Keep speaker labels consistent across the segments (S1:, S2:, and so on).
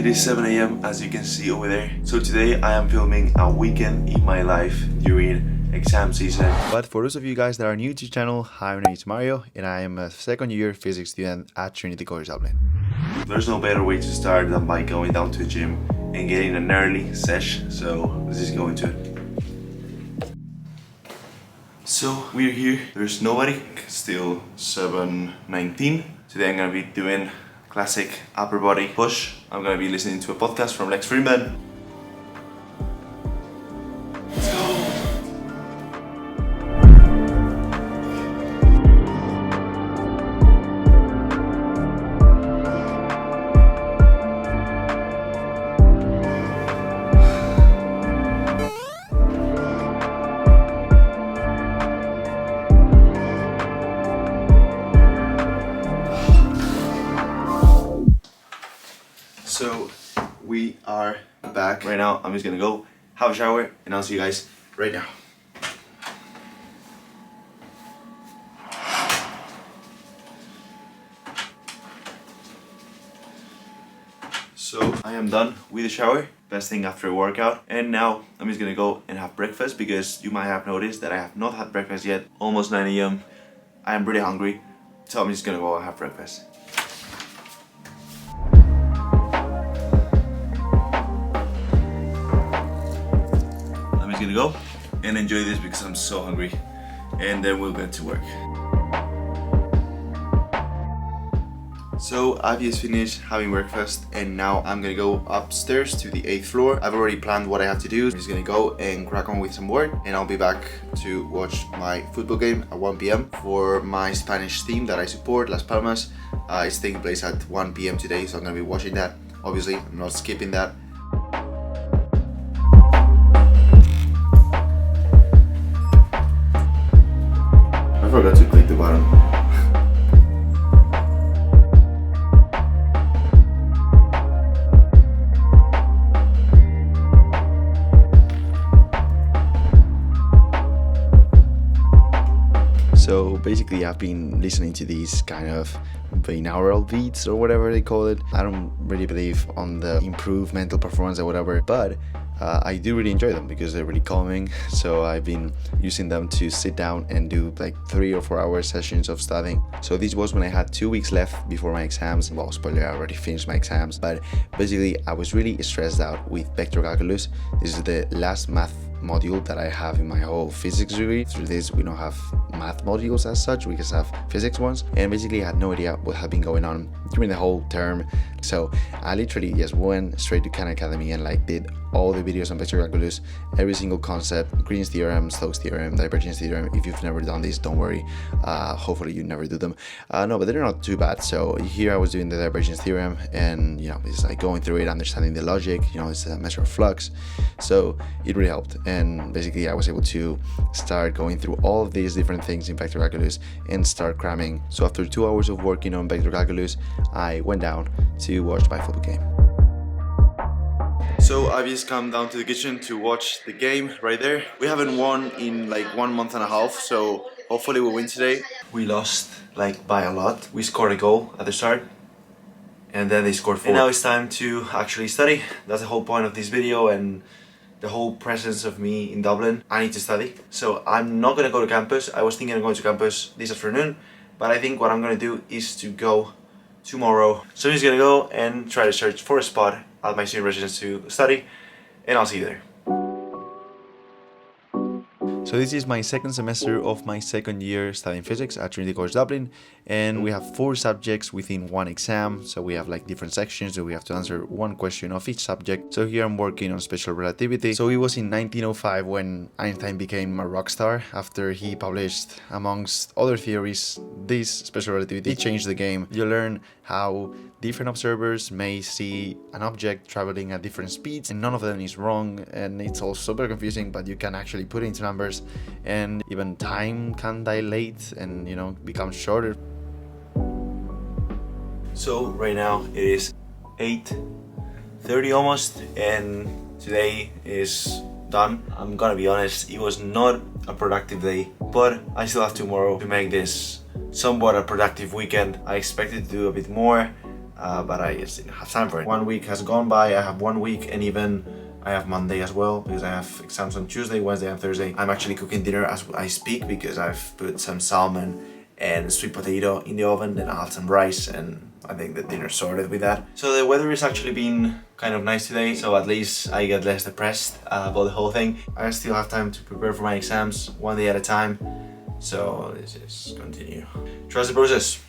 S1: It is 7 a.m. as you can see over there. So today I am filming a weekend in my life during exam season. But for those of you guys that are new to the channel, hi, my name is Mario and I am a second year physics student at Trinity College Dublin. There's no better way to start than by going down to the gym and getting an early sesh. So let's just go into it. So we're here, there's nobody, still 7:19. Today I'm gonna be doing classic upper body push. I'm gonna be listening to a podcast from ⴅɪʟᴍᴏ. Let's go! So we are back right now. I'm just gonna go have a shower and I'll see you guys right now. So I am done with the shower, best thing after a workout, and now I'm just gonna go and have breakfast because you might have noticed that I have not had breakfast yet. Almost 9 a.m. I am pretty hungry, so I'm just gonna go and have breakfast. Gonna go and enjoy this because I'm so hungry, and then we'll get to work. So I've just finished having breakfast and now I'm gonna go upstairs to the 8th floor. I've already planned what I have to do. I'm just gonna go and crack on with some work and I'll be back to watch my football game at 1 p.m. for my Spanish team that I support, Las Palmas. It's taking place at 1 p.m. today, so I'm gonna be watching that. Obviously, I'm not skipping that. I forgot to click the button. So basically I've been listening to these kind of binaural beats or whatever they call it. I don't really believe on the improved mental performance or whatever, but I do really enjoy them because they're really calming. So I've been using them to sit down and do like 3 or 4 hour sessions of studying. So this was when I had 2 weeks left before my exams. Well, spoiler, I already finished my exams, but basically I was really stressed out with vector calculus. This is the last math module that I have in my whole physics degree. Through this we don't have math modules as such, we just have physics ones, and basically I had no idea what had been going on during the whole term. So I literally just went straight to Khan Academy and like did all the videos on vector calculus, every single concept, Green's theorem, Stokes theorem, divergence theorem. If you've never done this, don't worry, hopefully you never do them. No, but they're not too bad. So here I was doing the divergence theorem and you know, it's like going through it, understanding the logic, you know, it's a measure of flux. So it really helped, and basically I was able to start going through all of these different things in vector calculus and start cramming. So after 2 hours of working on vector calculus, I went down to watch my football game. So I've just come down to the kitchen to watch the game right there. We haven't won in like 1.5 months, so hopefully we'll win today. We lost like by a lot. We scored a goal at the start and then they scored 4. And now it's time to actually study. That's the whole point of this video and the whole presence of me in Dublin. I need to study. So I'm not gonna go to campus. I was thinking of going to campus this afternoon, but I think what I'm gonna do is to go tomorrow. So I'm just gonna go and try to search for a spot at my student residence to study, and I'll see you there. So this is my second semester of my second year studying physics at Trinity College Dublin, and we have 4 subjects within one exam. So we have like different sections that we have to answer one question of each subject. So here I'm working on special relativity. So it was in 1905 when Einstein became a rock star after he published, amongst other theories, this special relativity. It changed the game. You learn how different observers may see an object traveling at different speeds and none of them is wrong, and it's all super confusing, but you can actually put it into numbers and even time can dilate and, you know, become shorter. So right now it is 8:30 almost, and today is done. I'm gonna be honest, it was not a productive day, but I still have tomorrow to make this somewhat a productive weekend. I expected to do a bit more, but I just didn't have time for it. 1 week has gone by, I have 1 week, and even I have Monday as well, because I have exams on Tuesday, Wednesday and Thursday. I'm actually cooking dinner as I speak, because I've put some salmon and sweet potato in the oven, then I'll have some rice, and I think the dinner's sorted with that. So the weather has actually been kind of nice today, so at least I get less depressed about the whole thing. I still have time to prepare for my exams, one day at a time, so let's just continue. Trust the process.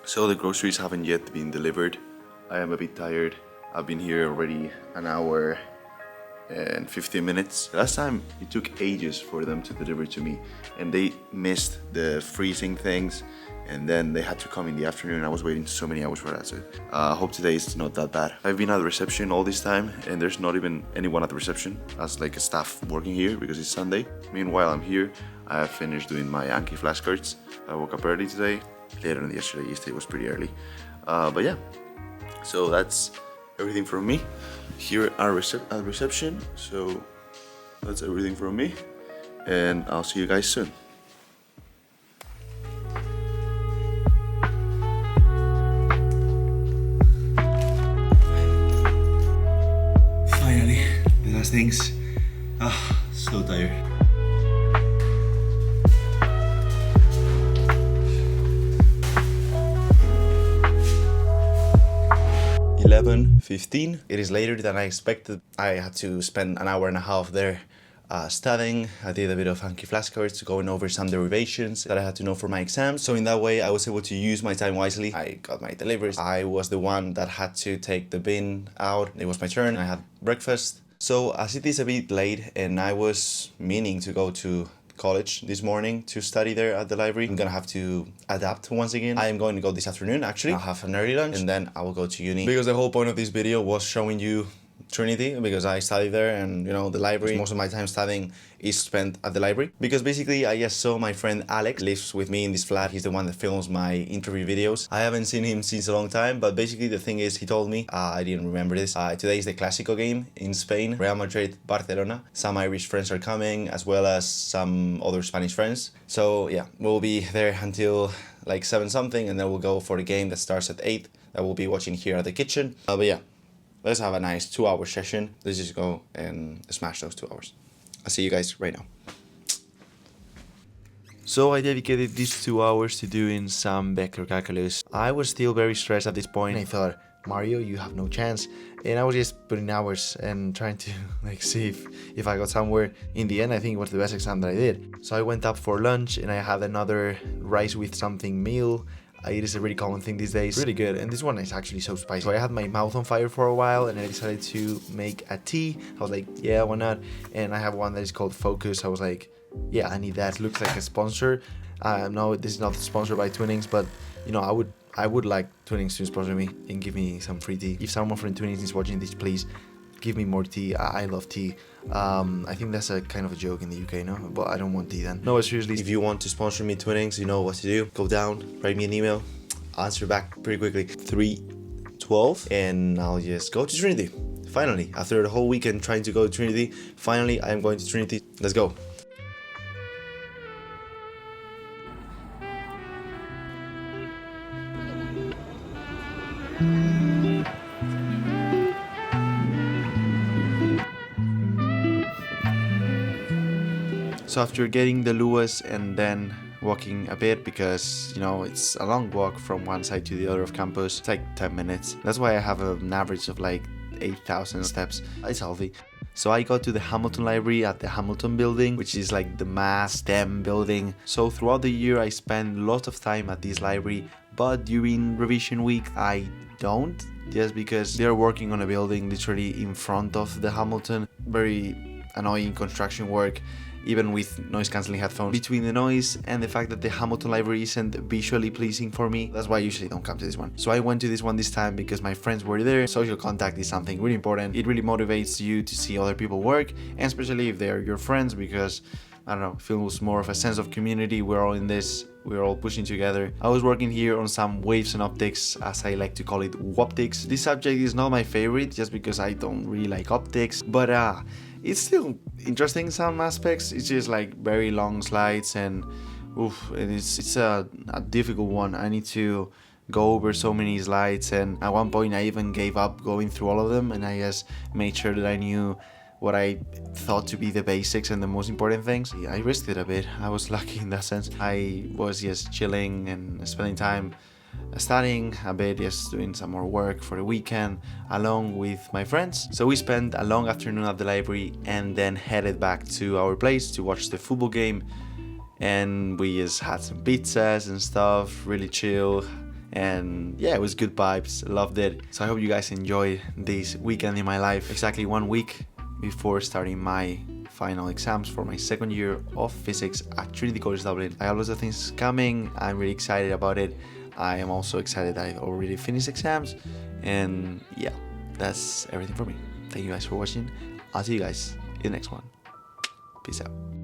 S1: So the groceries haven't yet been delivered. I am a bit tired. I've been here already an hour and 15 minutes. Last time it took ages for them to deliver to me, and they missed the freezing things, and then they had to come in the afternoon. I was waiting so many hours for that, so I hope today is not that bad. I've been at the reception all this time, and there's not even anyone at the reception as like a staff working here because it's Sunday. Meanwhile, I'm here. I have finished doing my Anki flashcards. I woke up early today, later than yesterday. Yesterday was pretty early, but yeah. So that's everything from me here at reception. So that's everything from me, and I'll see you guys soon. Finally, the last things. So tired. 11:15. It is later than I expected. I had to spend an hour and a half there studying. I did a bit of Anki flashcards, going over some derivations that I had to know for my exams. So in that way, I was able to use my time wisely. I got my deliveries. I was the one that had to take the bin out. It was my turn. I had breakfast. So as it is a bit late and I was meaning to go to college this morning to study there at the library, I'm gonna have to adapt once again. I am going to go this afternoon actually. I'll have an early lunch and then I will go to uni, because the whole point of this video was showing you Trinity, because I study there, and you know, the library, most of my time studying is spent at the library. Because basically I just saw my friend Alex lives with me in this flat. He's the one that films my interview videos. I haven't seen him since a long time, but basically the thing is, he told me, I didn't remember this, today is the Clásico game in Spain, Real Madrid, Barcelona. Some Irish friends are coming, as well as some other Spanish friends. So yeah, we'll be there until like 7 something, and then we'll go for the game that starts at 8 that we'll be watching here at the kitchen. But yeah, let's have a nice 2-hour session. Let's just go and smash those 2 hours. I'll see you guys right now. So I dedicated these 2 hours to doing some vector calculus. I was still very stressed at this point. I thought, Mario, you have no chance. And I was just putting hours and trying to like see if I got somewhere. In the end, I think it was the best exam that I did. So I went up for lunch and I had another rice with something meal. It is a really common thing these days. Really good, and this one is actually so spicy. So I had my mouth on fire for a while, and I decided to make a tea. I was like, yeah, why not? And I have one that is called Focus. I was like, yeah, I need that. It looks like a sponsor. No, this is not sponsored by Twinings, but you know, I would like Twinings to sponsor me and give me some free tea. If someone from Twinings is watching this, please give me more tea. I love tea. I think that's a kind of a joke in the UK, no? But I don't want tea then. No, but seriously, if you want to sponsor me Twinings, you know what to do. Go down, write me an email, I'll answer back pretty quickly. 3:12, and I'll just go to Trinity. Finally, after the whole weekend trying to go to Trinity, finally I am going to Trinity. Let's go. So after getting the Lewis and then walking a bit, because you know, it's a long walk from one side to the other of campus, it's like 10 minutes. That's why I have an average of like 8,000 steps. It's healthy. So I got to the Hamilton Library at the Hamilton building, which is like the mass STEM building. So throughout the year I spend lots of time at this library, but during revision week I don't, just because they're working on a building literally in front of the Hamilton. Very annoying construction work. even with noise cancelling headphones. Between the noise and the fact that the Hamilton library isn't visually pleasing for me, that's why I usually don't come to this one. So I went to this one this time because my friends were there. Social contact is something really important. It really motivates you to see other people work, and especially if they're your friends, because I don't know, it feels more of a sense of community. We're all in this, we're all pushing together. I was working here on some waves and optics, as I like to call it, woptics. This subject is not my favorite just because I don't really like optics, but it's still interesting in some aspects. It's just like very long slides, and it's a difficult one. I need to go over so many slides, and at one point I even gave up going through all of them, and I just made sure that I knew what I thought to be the basics and the most important things. I risked it a bit. I was lucky in that sense. I was just chilling and spending time studying a bit, just doing some more work for the weekend along with my friends. So we spent a long afternoon at the library and then headed back to our place to watch the football game, and we just had some pizzas and stuff, really chill. And yeah, it was good vibes, loved it. So I hope you guys enjoyed this weekend in my life. Exactly 1 week before starting my final exams for my second year of physics at Trinity College Dublin. I have lots of things coming. I'm really excited about it. I am also excited that I've already finished exams. And yeah, that's everything for me. Thank you guys for watching. I'll see you guys in the next one. Peace out.